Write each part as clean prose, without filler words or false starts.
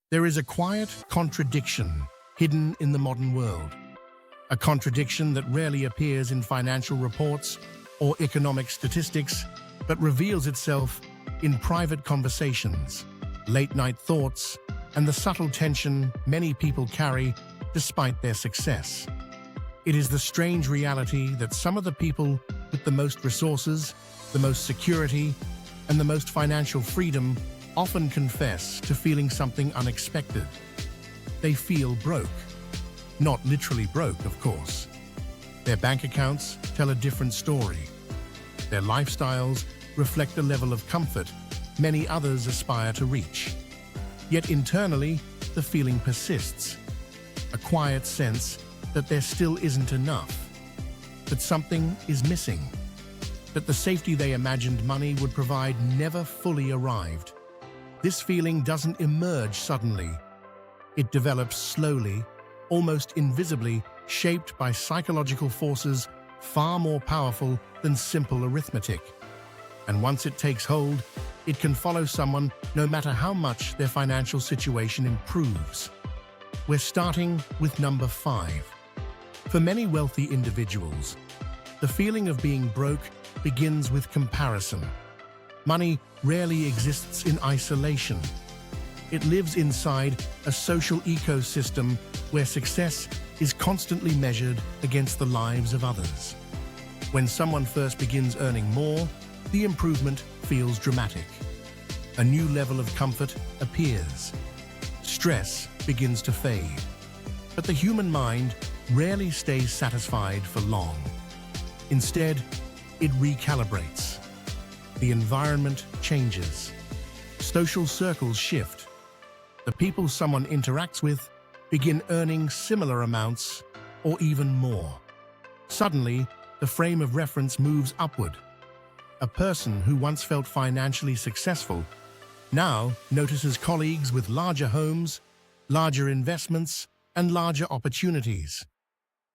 There is a quiet contradiction hidden in the modern world, a contradiction that rarely appears in financial reports or economic statistics, but reveals itself in private conversations, late-night thoughts, and the subtle tension many people carry despite their success. It is the strange reality that some of the people with the most resources, the most security, and the most financial freedom often confess to feeling something unexpected. They feel broke. Not literally broke, of course. Their bank accounts tell a different story. Their lifestyles reflect a level of comfort many others aspire to reach. Yet internally, the feeling persists. A quiet sense that there still isn't enough, that something is missing, that the safety they imagined money would provide never fully arrived. This feeling doesn't emerge suddenly. It develops slowly, almost invisibly, shaped by psychological forces far more powerful than simple arithmetic. And once it takes hold, it can follow someone no matter how much their financial situation improves. We're starting with number 5. For many wealthy individuals, the feeling of being broke begins with comparison. Money rarely exists in isolation. It lives inside a social ecosystem where success is constantly measured against the lives of others. When someone first begins earning more, the improvement feels dramatic. A new level of comfort appears. Stress begins to fade. But the human mind rarely stays satisfied for long. Instead, it recalibrates. The environment changes. Social circles shift. The people someone interacts with begin earning similar amounts or even more. Suddenly, the frame of reference moves upward. A person who once felt financially successful now notices colleagues with larger homes, larger investments, and larger opportunities.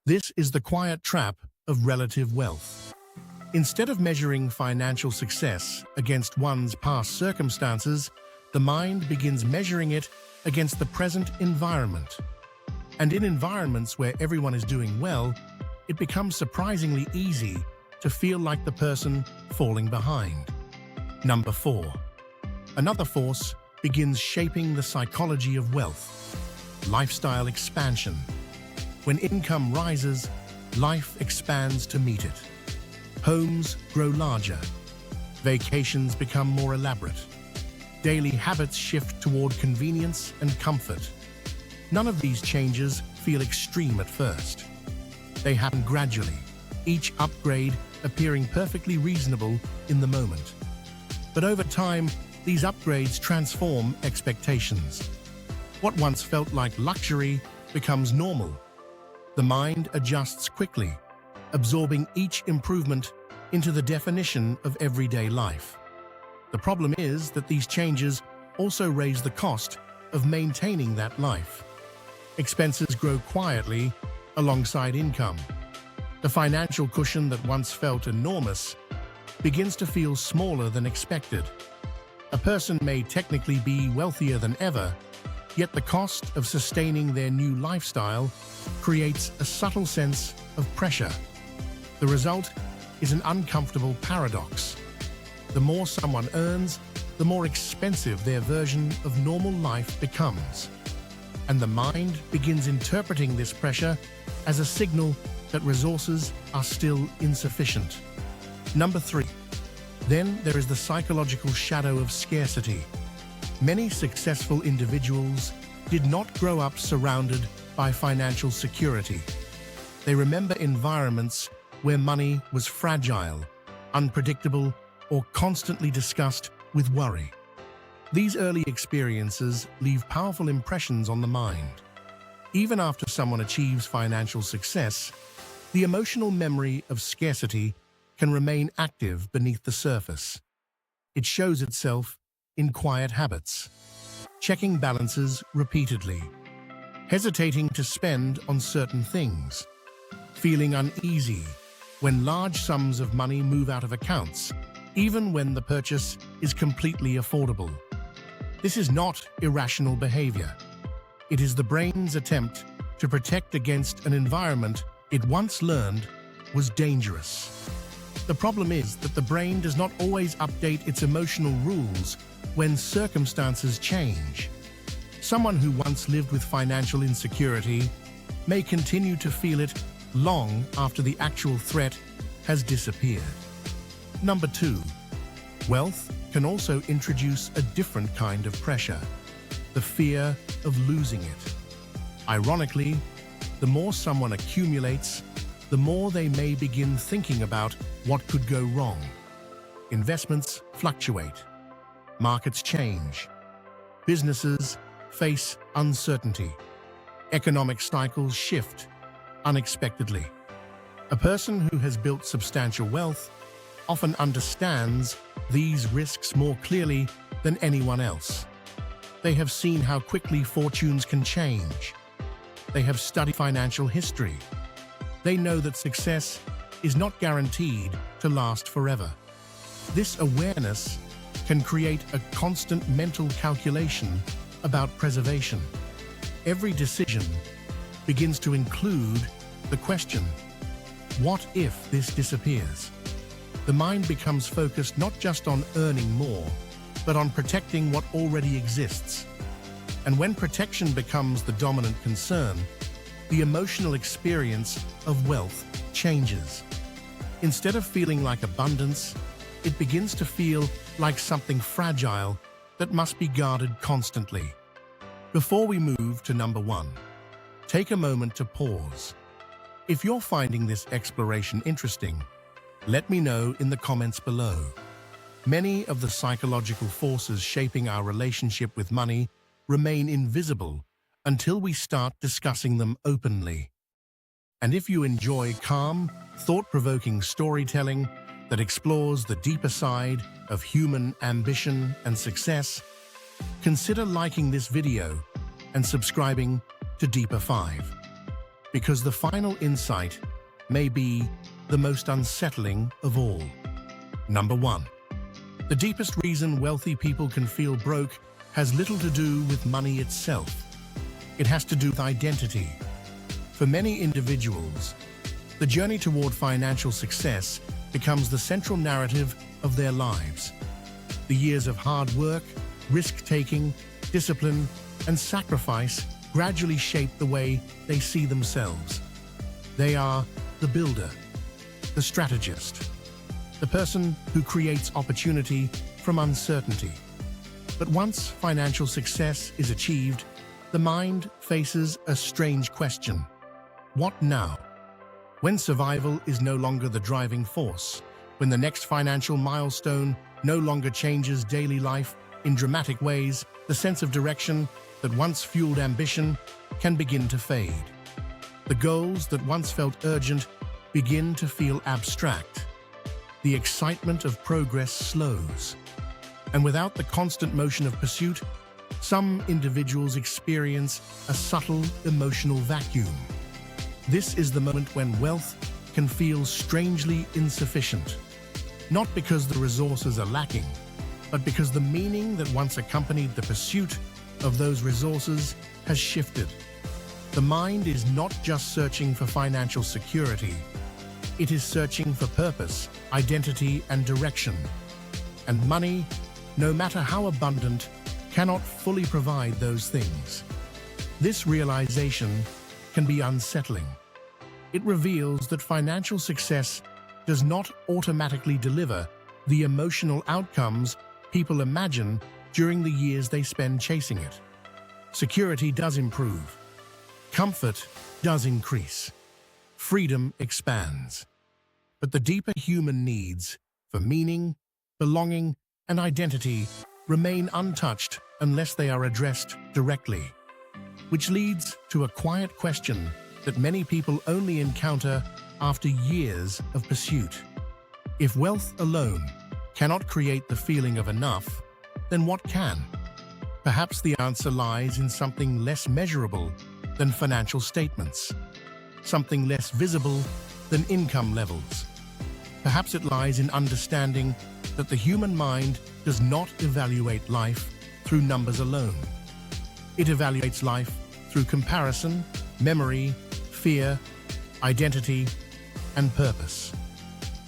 This is the quiet trap of relative wealth. Instead of measuring financial success against one's past circumstances, the mind begins measuring it against the present environment. And in environments where everyone is doing well, it becomes surprisingly easy to feel like the person falling behind. Number 4. Another force begins shaping the psychology of wealth: lifestyle expansion. When income rises, life expands to meet it. Homes grow larger. Vacations become more elaborate. Daily habits shift toward convenience and comfort. None of these changes feel extreme at first. They happen gradually, each upgrade appearing perfectly reasonable in the moment. But over time, these upgrades transform expectations. What once felt like luxury becomes normal. The mind adjusts quickly, absorbing each improvement into the definition of everyday life. The problem is that these changes also raise the cost of maintaining that life. Expenses grow quietly alongside income. The financial cushion that once felt enormous begins to feel smaller than expected. A person may technically be wealthier than ever, yet the cost of sustaining their new lifestyle creates a subtle sense of pressure. The result is an uncomfortable paradox. The more someone earns, the more expensive their version of normal life becomes. And the mind begins interpreting this pressure as a signal that resources are still insufficient. Number 3. Then there is the psychological shadow of scarcity. Many successful individuals did not grow up surrounded by financial security. They remember environments where money was fragile, unpredictable, or constantly discussed with worry. These early experiences leave powerful impressions on the mind. Even after someone achieves financial success, the emotional memory of scarcity can remain active beneath the surface. It shows itself in quiet habits, checking balances repeatedly, hesitating to spend on certain things, feeling uneasy when large sums of money move out of accounts, even when the purchase is completely affordable. This is not irrational behavior. It is the brain's attempt to protect against an environment it once learned was dangerous. The problem is that the brain does not always update its emotional rules when circumstances change. Someone who once lived with financial insecurity may continue to feel it long after the actual threat has disappeared. Number 2, wealth can also introduce a different kind of pressure, the fear of losing it. Ironically, the more someone accumulates, the more they may begin thinking about what could go wrong. Investments fluctuate. Markets change. Businesses face uncertainty. Economic cycles shift unexpectedly. A person who has built substantial wealth often understands these risks more clearly than anyone else. They have seen how quickly fortunes can change. They have studied financial history. They know that success is not guaranteed to last forever. This awareness can create a constant mental calculation about preservation. Every decision begins to include the question, what if this disappears? The mind becomes focused not just on earning more, but on protecting what already exists. And when protection becomes the dominant concern, the emotional experience of wealth changes. Instead of feeling like abundance, it begins to feel like something fragile that must be guarded constantly. Before we move to number 1, take a moment to pause. If you're finding this exploration interesting, let me know in the comments below. Many of the psychological forces shaping our relationship with money remain invisible until we start discussing them openly. And if you enjoy calm, thought-provoking storytelling that explores the deeper side of human ambition and success, consider liking this video and subscribing to Deeper 5. Because the final insight may be the most unsettling of all. Number 1. The deepest reason wealthy people can feel broke has little to do with money itself. It has to do with identity. For many individuals, the journey toward financial success becomes the central narrative of their lives. The years of hard work, risk-taking, discipline, and sacrifice gradually shape the way they see themselves. They are the builder, the strategist, the person who creates opportunity from uncertainty. But once financial success is achieved, the mind faces a strange question. What now? When survival is no longer the driving force, when the next financial milestone no longer changes daily life in dramatic ways, the sense of direction that once fueled ambition can begin to fade. The goals that once felt urgent begin to feel abstract. The excitement of progress slows. And without the constant motion of pursuit, some individuals experience a subtle emotional vacuum. This is the moment when wealth can feel strangely insufficient. Not because the resources are lacking, but because the meaning that once accompanied the pursuit of those resources has shifted. The mind is not just searching for financial security. It is searching for purpose, identity, and direction. And money, no matter how abundant, cannot fully provide those things. This realization can be unsettling. It reveals that financial success does not automatically deliver the emotional outcomes people imagine during the years they spend chasing it. Security does improve. Comfort does increase. Freedom expands. But the deeper human needs for meaning, belonging, and identity remain untouched unless they are addressed directly. Which leads to a quiet question that many people only encounter after years of pursuit. If wealth alone cannot create the feeling of enough, then what can? Perhaps the answer lies in something less measurable than financial statements, something less visible than income levels. Perhaps it lies in understanding that the human mind does not evaluate life through numbers alone. It evaluates life through comparison, memory, fear, identity, and purpose.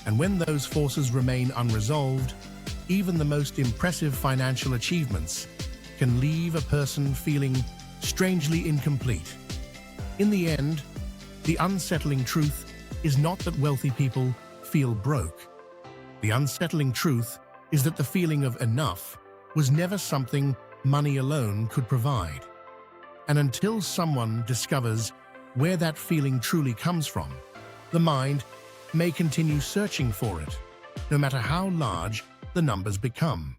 And when those forces remain unresolved, even the most impressive financial achievements can leave a person feeling strangely incomplete. In the end, the unsettling truth is not that wealthy people feel broke. The unsettling truth is that the feeling of enough was never something money alone could provide. And until someone discovers where that feeling truly comes from, the mind may continue searching for it, no matter how large the numbers become.